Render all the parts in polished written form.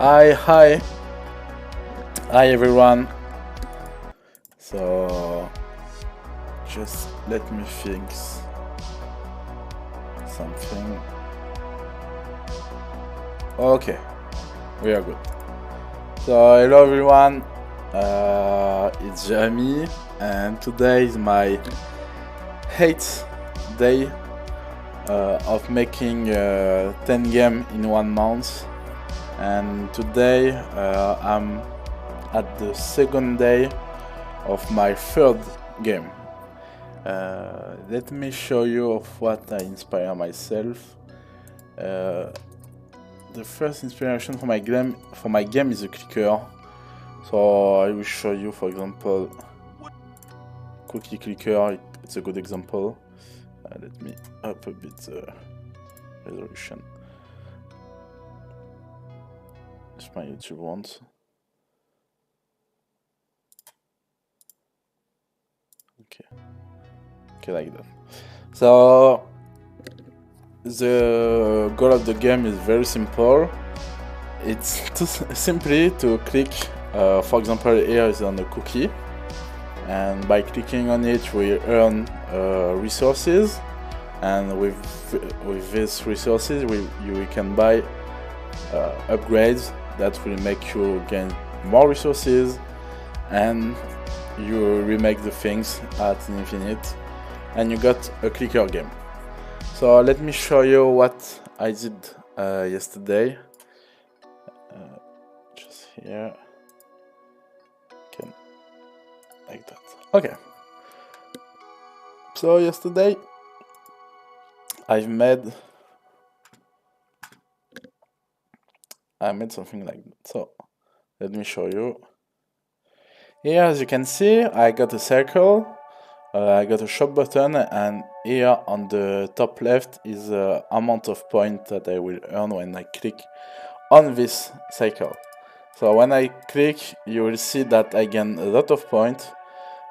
Hi everyone. So just let me fix something. Okay, we are good. So hello everyone, it's Jeremy, and today is my 8th day of making 10 games in 1 month. And today I'm at the second day of my 3rd game. Let me show you of what I inspire myself. The first inspiration for my game is a clicker. So I will show you, for example, cookie clicker. It's a good example. Let me up a bit the resolution. If my YouTube wants. Okay, like that. So the goal of the game is very simple. It's simply to click, for example, here is on the cookie, and by clicking on it we earn resources, and with these resources we can buy upgrades that will make you gain more resources, and you remake the things at infinite, and you got a clicker game. So let me show you what I did yesterday. Just here, like that. Okay. So yesterday I made something like that. So let me show you. Here, as you can see, I got a circle, I got a shop button, and here on the top left is the amount of points that I will earn when I click on this cycle. So when I click, you will see that I gain a lot of points.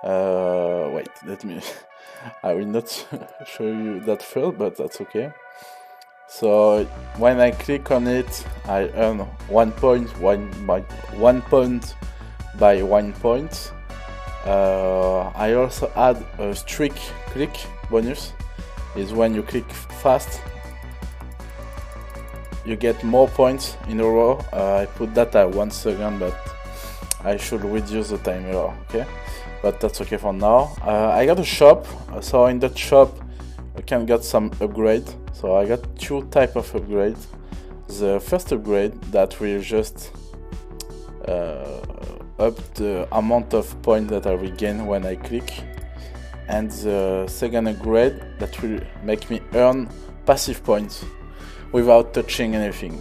Wait, let me... I will not show you that first, but that's okay. So when I click on it, I earn 1 point, 1 point by 1 point. I also add a streak click bonus. Is when you click fast, you get more points in a row. I put that at 1 second, but I should reduce the timer, okay? But that's okay for now. I got a shop, so in that shop you can get some upgrade. So I got 2 types of upgrade. The first upgrade that will just up the amount of points that I regain when I click, and the second upgrade that will make me earn passive points without touching anything.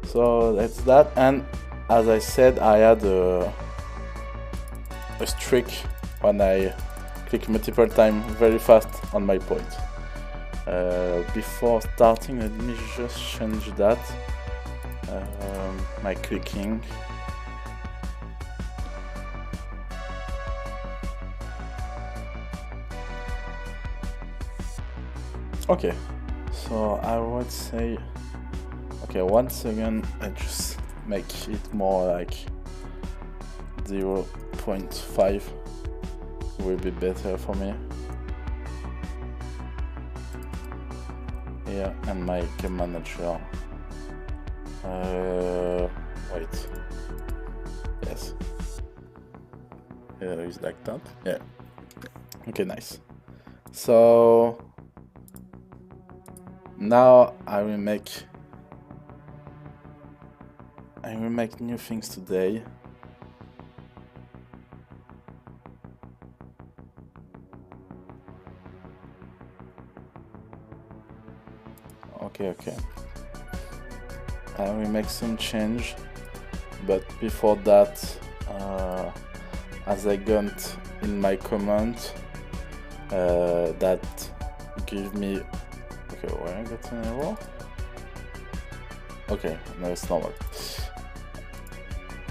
So that's that. And as I said, I had a streak when I click multiple times very fast on my point. Before starting, let me just change that, my clicking. Okay, so I would say, okay, 1 second, I just make it more like 0.5 will be better for me. Here, and my game manager. Wait. Yes. It's like that. Yeah. Okay, nice. So now I will make new things today. Okay. I will make some change, but before that, as I got in my comment, that give me... Okay, where I got an error? Okay, no, it's normal.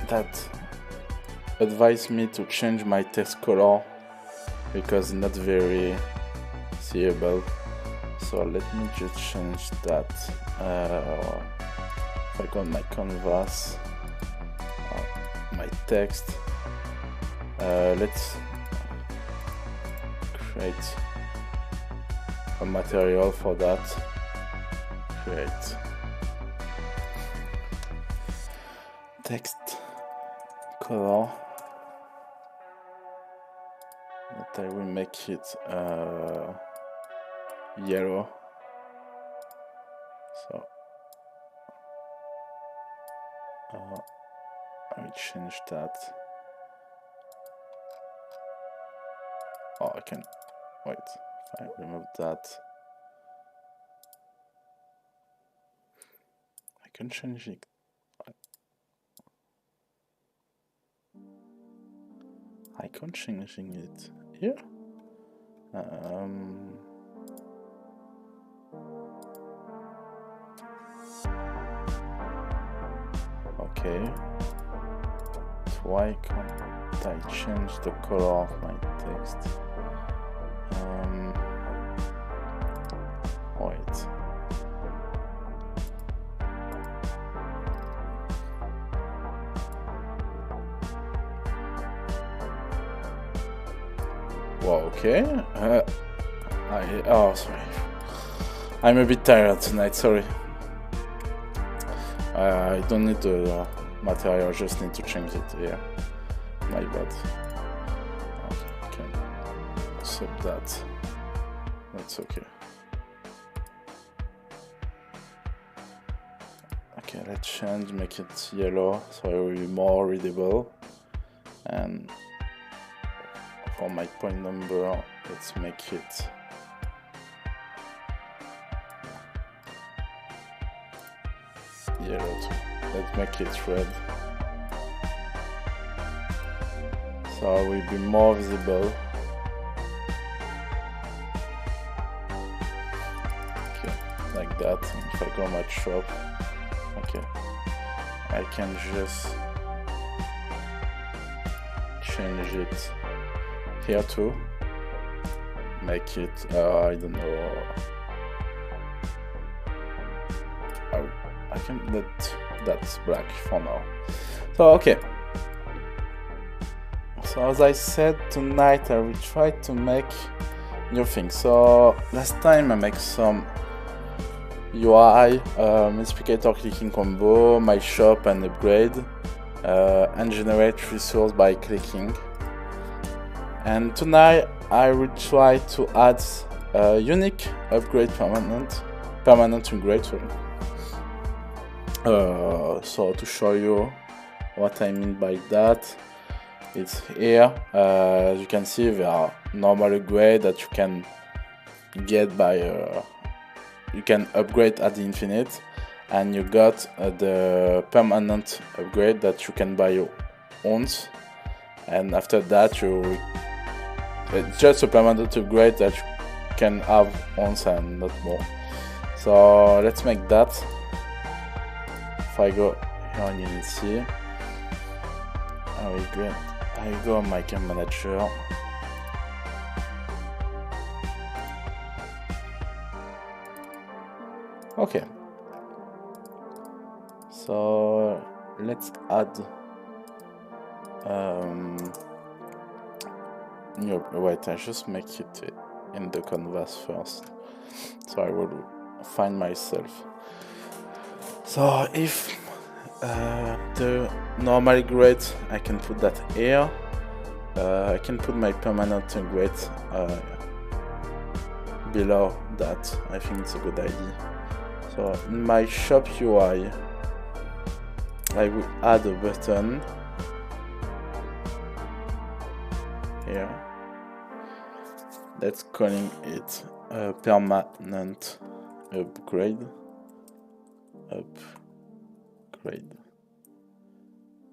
That advised me to change my text color because it's not very seeable. So let me just change that. if I go on my canvas, my text, let's create a material for that. Create text color, that I will make it yellow. So I will change that. Oh, I can wait. If I remove that, I can change it. I can't change it here. Okay. So why can't I change the color of my text? Wait. Well, okay. Oh, sorry. I'm a bit tired tonight, sorry. I don't need the material, I just need to change it. Yeah, my bad. Okay, accept that. That's okay. Okay, let's change, make it yellow so it will be more readable. And for my point number, let's make it yellow too. Let's make it red, so it will be more visible. Okay, like that. And if I go my shop, okay, I can just change it here too. Make it, I don't know. I can that's black for now. So okay. So as I said, tonight I will try to make new things. So last time I make some UI, multiplicator clicking combo, my shop and upgrade, and generate resource by clicking. And tonight I will try to add a unique upgrade permanent upgrade. Sorry. So to show you what I mean by that, it's here. As you can see, there are normal upgrade that you can get by you can upgrade at the infinite, and you got the permanent upgrade that you can buy once, and after that it's just a permanent upgrade that you can have once and not more. So let's make that. If I go here on Unity, I go on my game manager. Okay. So let's add wait, I just make it in the canvas first, so I will find myself. So if the normal grade, I can put that here. I can put my permanent grade below that. I think it's a good idea. So in my shop UI, I will add a button here. Let's calling it a permanent upgrade.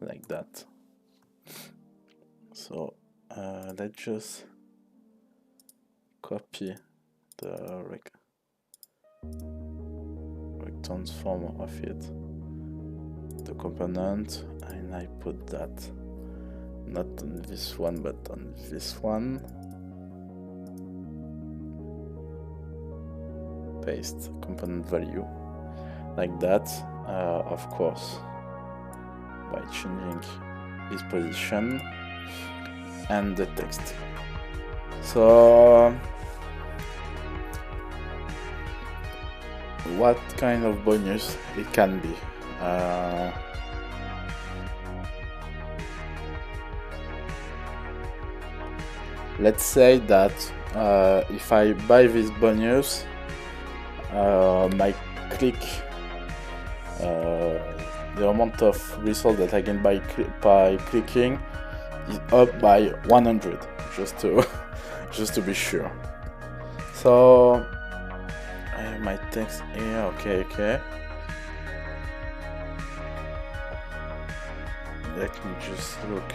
Like that. So let's just copy the transform of it, the component, and I put that not on this one but on this one. Paste component value like that. of course, by changing his position and the text. So what kind of bonus it can be? Let's say that if I buy this bonus, my click, the amount of result that I get by clicking is up by 100, just to be sure. So I have my text here. Okay. Let me just look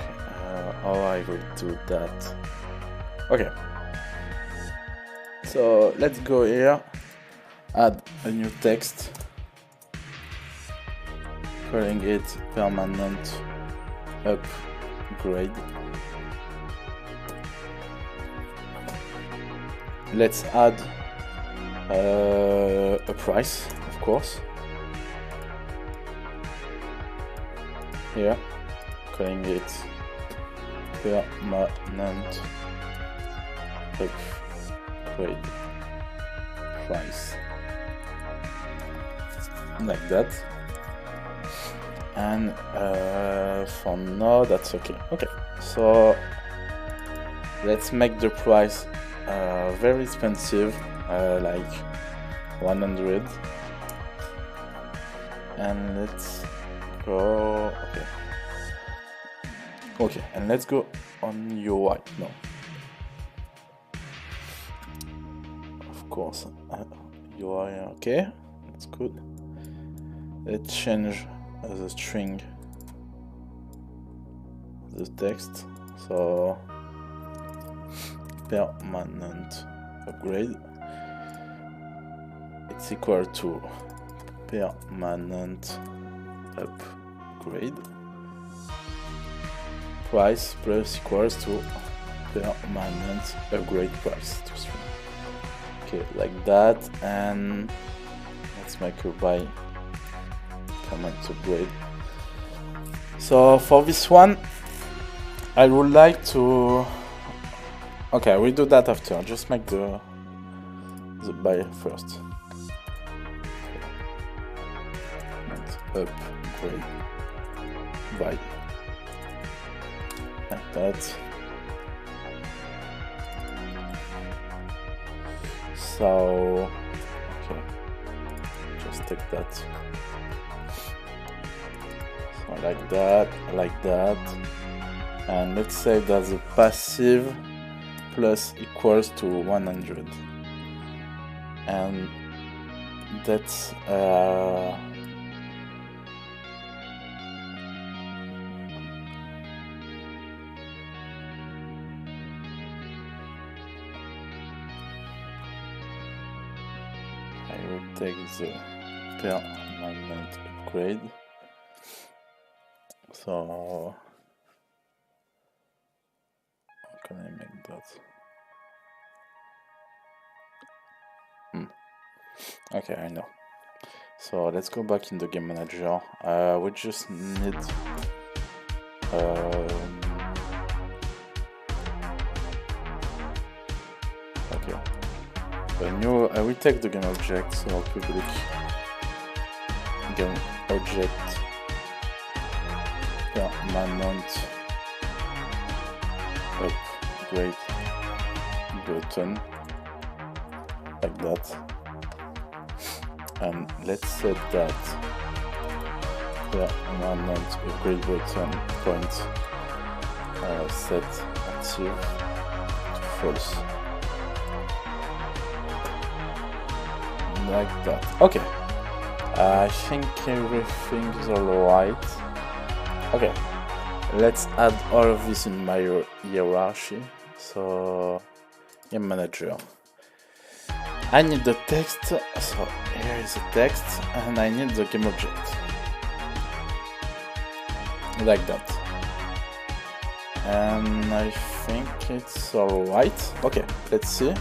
how I will do that. Okay, so let's go here, add a new text, calling it permanent upgrade. Let's add a price, of course, here, calling it permanent upgrade price, like that. And for now that's okay. So let's make the price very expensive, like 100, and let's go okay, and let's go on UI now. Of course, UI, okay, that's good. Let's change the string, the text, so permanent upgrade, it's equal to permanent upgrade price plus equals to permanent upgrade price to string. Okay, like that, and let's make a by permanent upgrade. So for this one, I would like to. Okay, we do that after. Just make the buy first. Upgrade buy, like that. So okay, just take that. So like that, and let's say that the passive plus equals to 100, and that's I will take the permanent upgrade. So how can I make that? Okay, I know. So let's go back in the game manager. We just need okay, a new. I will take the game object, so public game object permanent upgrade button, like that. And let's set that permanent upgrade button point set active to false, like that. Okay, I think everything is alright. Okay, let's add all of this in my hierarchy. So game manager, I need the text, so here is the text, and I need the game object, like that. And I think it's alright. Okay, let's see.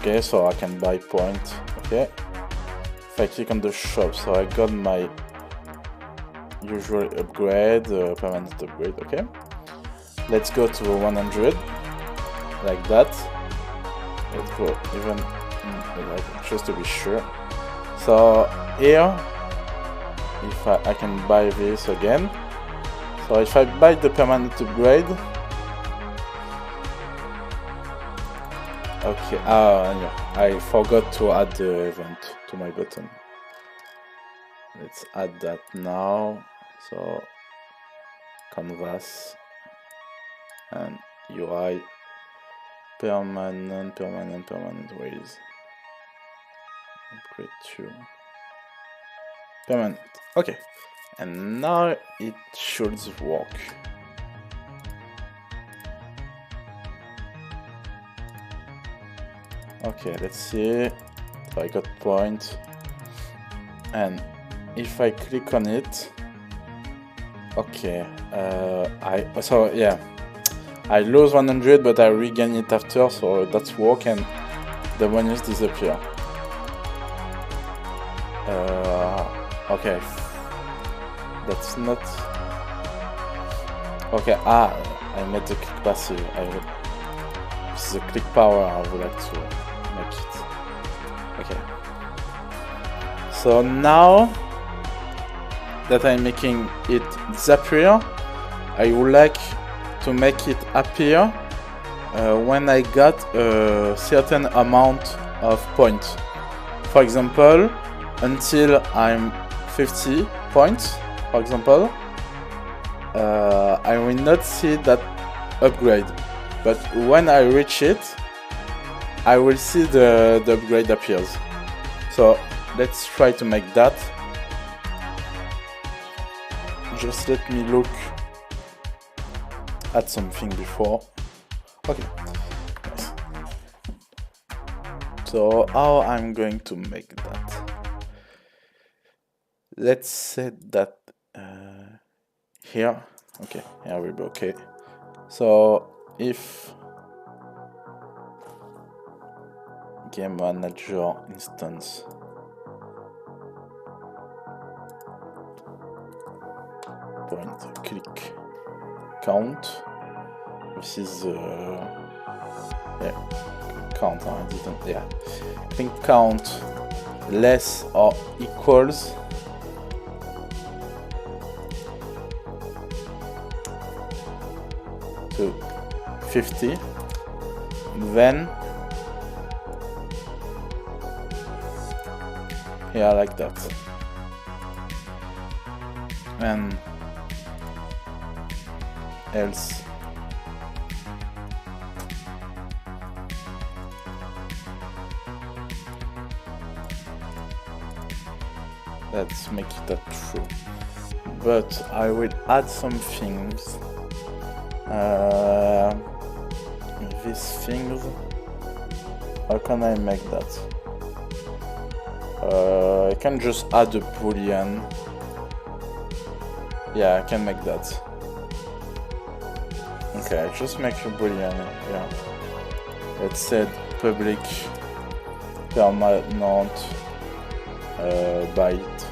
Okay, so I can buy point, okay, if I click on the shop, so I got my usual upgrade, permanent upgrade, okay. Let's go to 100, like that. Let's go even, like, just to be sure. So here, if I can buy this again. So if I buy the permanent upgrade, okay, yeah, I forgot to add the event to my button. Let's add that now. So canvas and UI permanent ways. Upgrade to permanent. Okay, and now it should work. Okay, let's see. So I got point, and if I click on it, okay, so yeah, I lose 100, but I regain it after, so that's work, and the bonus disappear. Okay, that's not okay. I made the click passive. This is a click power. I would like to make it. Okay. So now that I'm making it disappear, I would like to make it appear when I got a certain amount of points. For example, until I'm 50 points, for example, I will not see that upgrade. But when I reach it, I will see the upgrade appears. So let's try to make that. Just let me look at something before. Okay. Nice. So how I'm going to make that? Let's set that here. Okay, here we go. Okay. So if game manager instance point click count, this is yeah, count. I didn't, yeah, I think count less or equals to 50, then yeah, like that, and else let's make that true. But I will add some things. These things, how can I make that? I can just add a boolean. Yeah, I can make that. Okay, just make a boolean. Yeah, let's set public permanent byte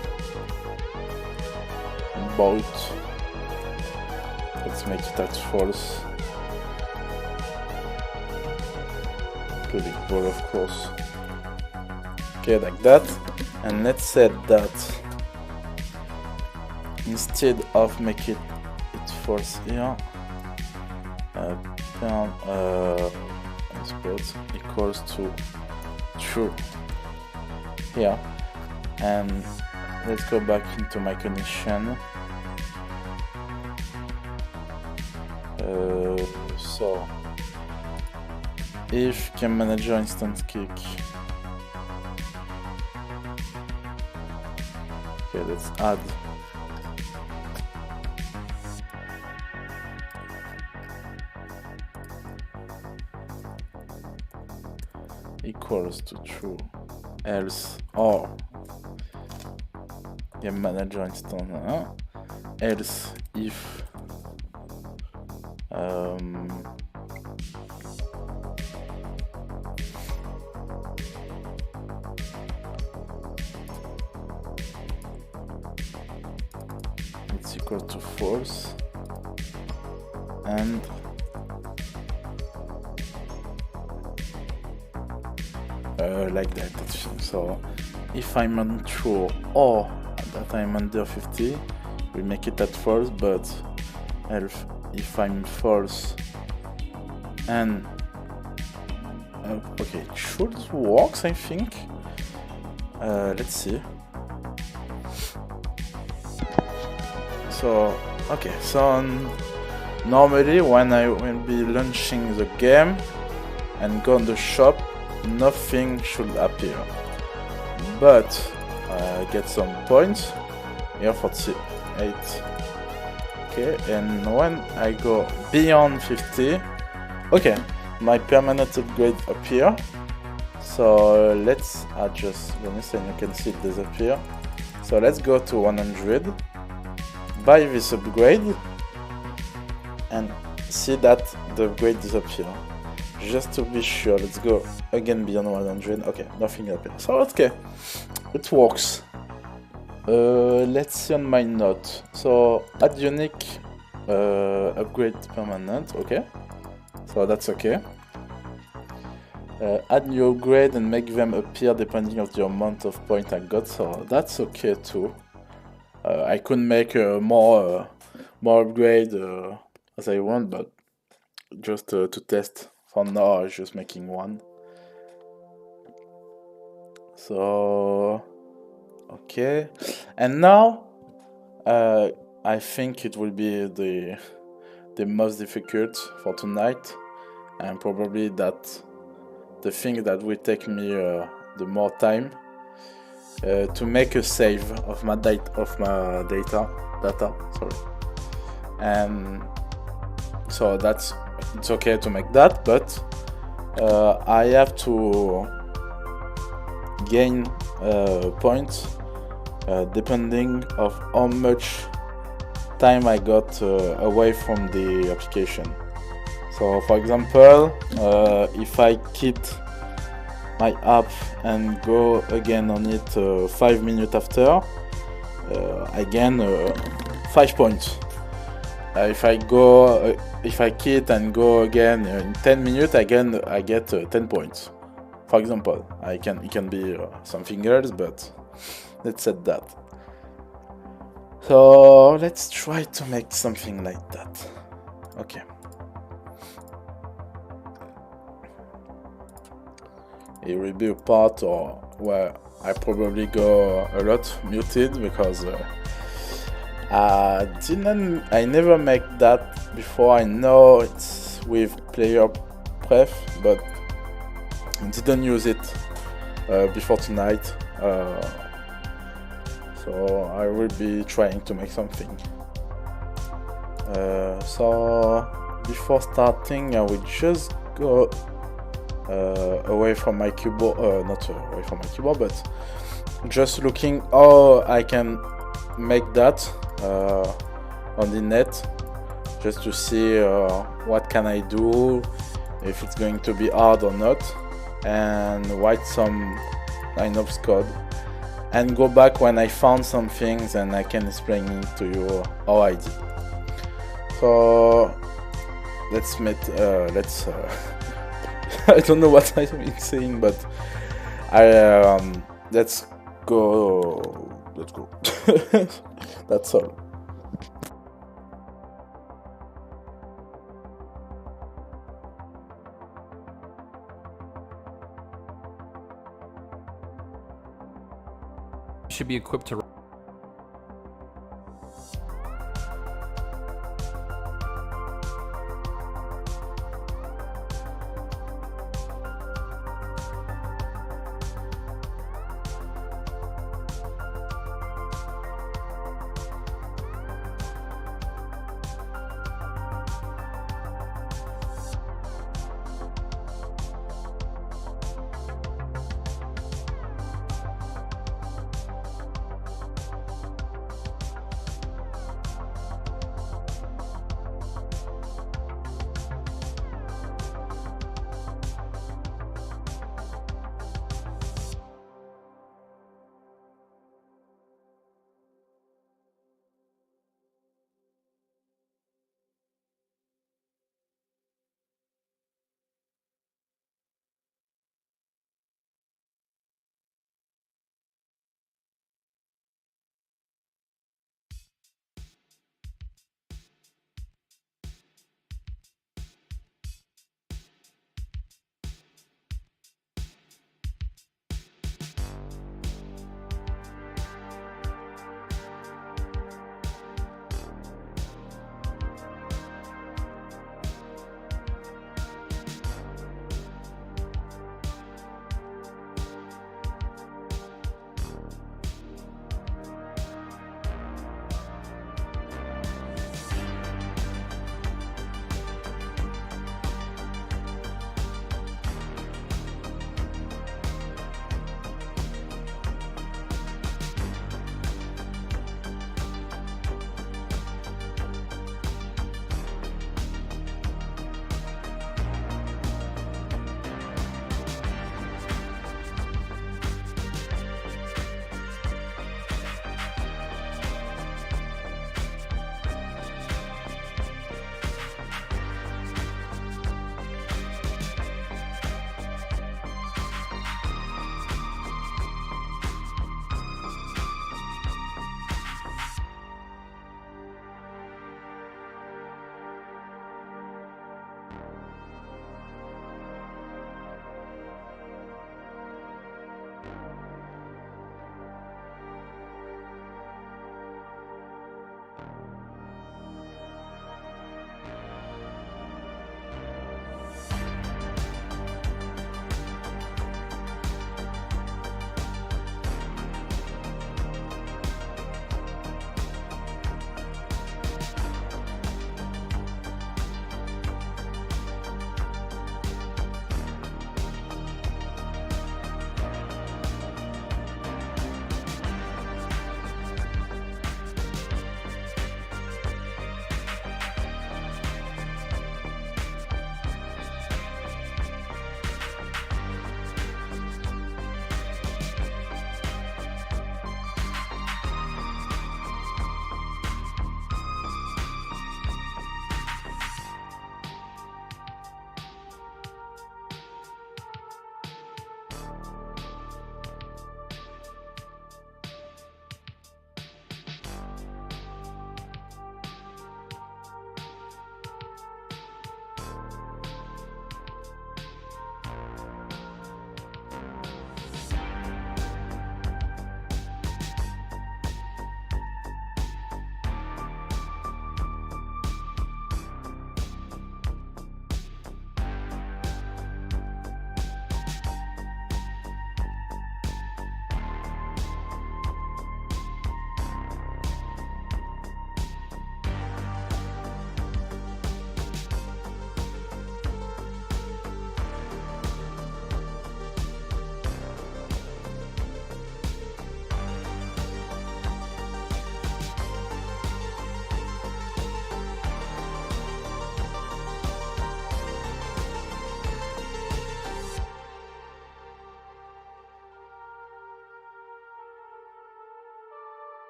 boat. Let's make it at false. Public ball, of course. Okay, like that. And let's set that instead of make it false here, equals to true here. And let's go back into my condition. So if game manager instance kick, okay, let's add equals to true, else, or game manager instance, else if equal to false, and like that. So if I'm on true or that I'm under 50, we make it at false, but if I'm false and okay, it should work, I think. Let's see. So okay, so normally when I will be launching the game and go on the shop, nothing should appear, but I get some points here, 48. Okay, and when I go beyond 50, okay, my permanent upgrade appear. So let's adjust this and you can see it disappear. So let's go to 100, buy this upgrade, and see that the upgrade disappear. Just to be sure, let's go again beyond 100. Okay, nothing appears. So okay, it works. Let's see on my note. So add unique upgrade permanent. Okay, so that's okay. Add new upgrade and make them appear depending on the amount of points I got. So that's okay too. I could make more upgrade as I want, but just to test. For now, I'm just making one. So okay, and now I think it will be the most difficult for tonight, and probably that the thing that will take me the more time to make a save of my data. Sorry, and so it's okay to make that, but I have to gain points depending of how much time I got away from the application. So for example, if I quit my app and go again on it 5 minutes after, I gain 5 points. If I quit and go again in 10 minutes, I get 10 points. For example, it can be something else, but let's set that. So let's try to make something like that. Okay. It will be a part where I probably go a lot muted because I never make that before. I know it's with player pref, but I didn't use it before tonight. So I will be trying to make something. So before starting, I will just go away from my keyboard, not away from my keyboard, but just looking how I can make that on the net, just to see what can I do, if it's going to be hard or not, and write some line of code and go back when I found some things and I can explain it to you how I did. So let's I don't know what I'm saying, but let's go. That's all. Should be equipped to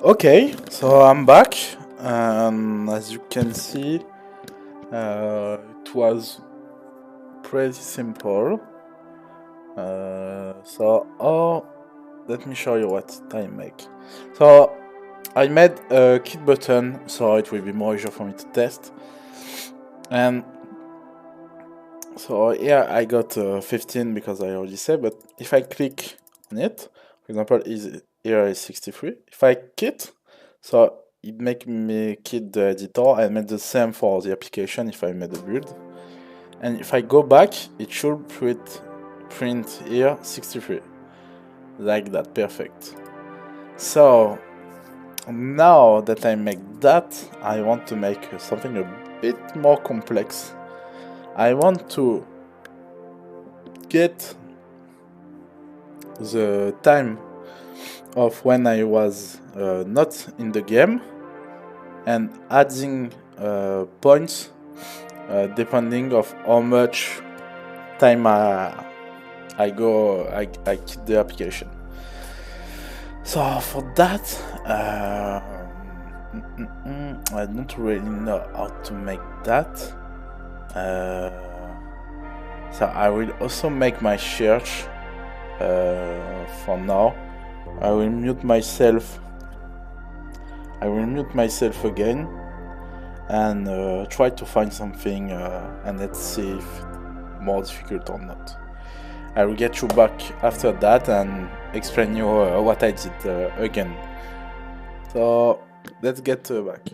Okay, so I'm back, and as you can see, it was pretty simple. Let me show you what I make. So I made a kit button, so it will be more easier for me to test. And so here I got 15 because I already said, but if I click on it, for example, here is 63. If I kit, so it make me kit the editor and make the same for the application if I made a build. And if I go back, it should print here 63. Like that, perfect. So now that I make that, I want to make something a bit more complex. I want to get the time of when I was not in the game and adding points depending of how much time I keep the application. So for that, I don't really know how to make that. So I will also make my search for now. I will mute myself. I will mute myself again and try to find something and let's see if more difficult or not. I will get you back after that and explain you what I did again. So let's get back.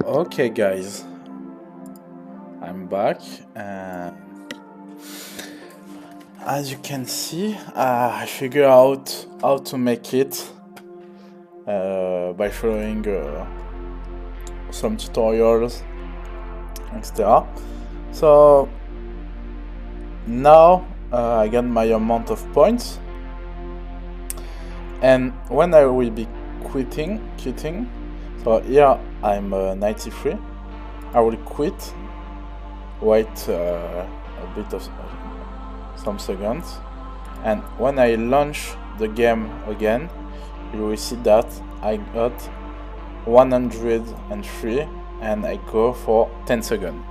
Okay, guys, I'm back, and as you can see, I figured out how to make it by following some tutorials, etc. So now I got my amount of points, and when I will be quitting, so here I'm 93. I will quit, wait a bit of some seconds, and when I launch the game again, you will see that I got 103 and I go for 10 seconds.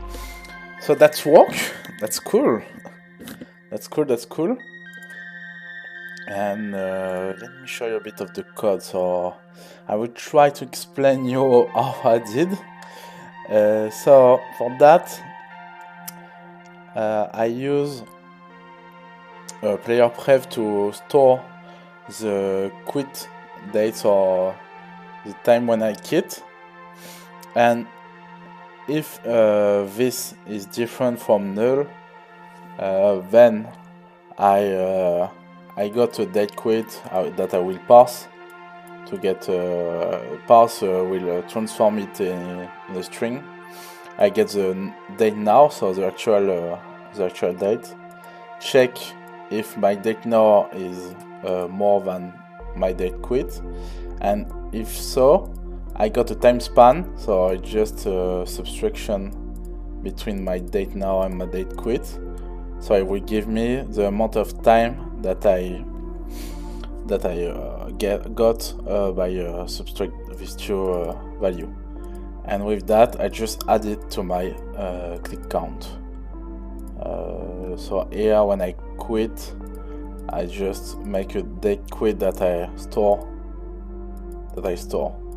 So that's work. That's cool. That's cool. And let me show you a bit of the code. So I will try to explain you how I did. So for that, I use player prev to store the quit date or the time when I quit, and if this is different from null, then I got a date quit that I will parse to get parse will transform it in a string. I get the date now, so the actual date. Check if my date now is more than my date quit, and if so, I got a time span, so it's just a subtraction between my date now and my date quit. So it will give me the amount of time that I got by subtract these two value, and with that I just add it to my click count. So here when I quit, I just make a date quit that I store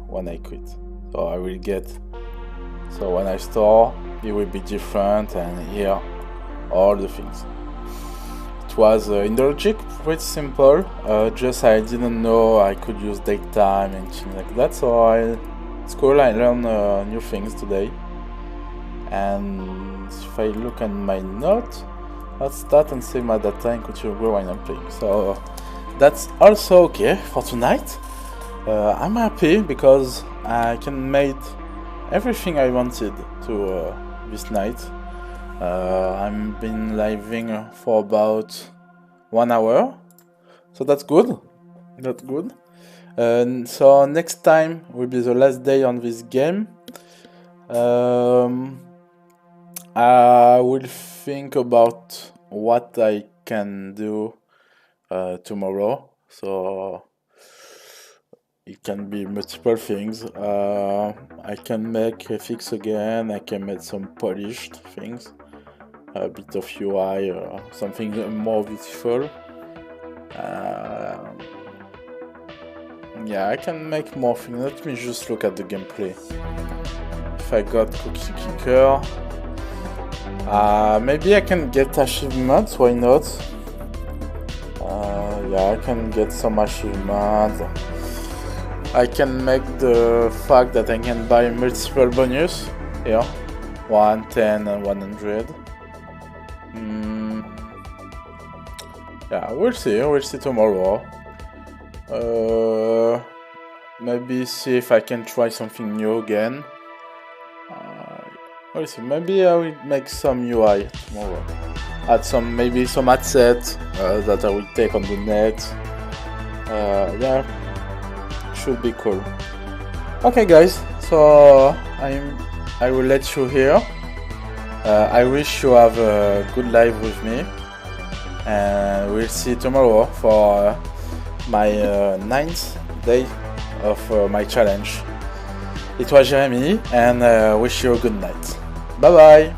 when I quit. So I will get, so when I store, it will be different, and here all the things. It was in the logic pretty simple, just I didn't know I could use date time and things like that, so it's cool. I learned new things today. And if I look at my note, let's start and save my data and continue grow when I'm playing. So that's also okay for tonight. I'm happy because I can make everything I wanted to this night. I've been living for about 1 hour, so that's good. So next time will be the last day on this game. I will think about what I can do tomorrow. So it can be multiple things. I can make a fix again. I can make some polished things, a bit of UI or something more beautiful. Yeah, I can make more things. Let me just look at the gameplay. If I got cookie kicker, maybe I can get achievements. Why not? Yeah, I can get some achievements. I can make the fact that I can buy multiple bonus here, 1, 10 and 100. Yeah, we'll see tomorrow. Maybe see if I can try something new again. We'll see. Maybe I will make some UI tomorrow. Add maybe some ad set that I will take on the net. Yeah, should be cool. Okay, guys. So I will let you here. I wish you have a good life with me, and we'll see tomorrow for my 9th day of my challenge. It was Jeremy, and wish you a good night. Bye bye.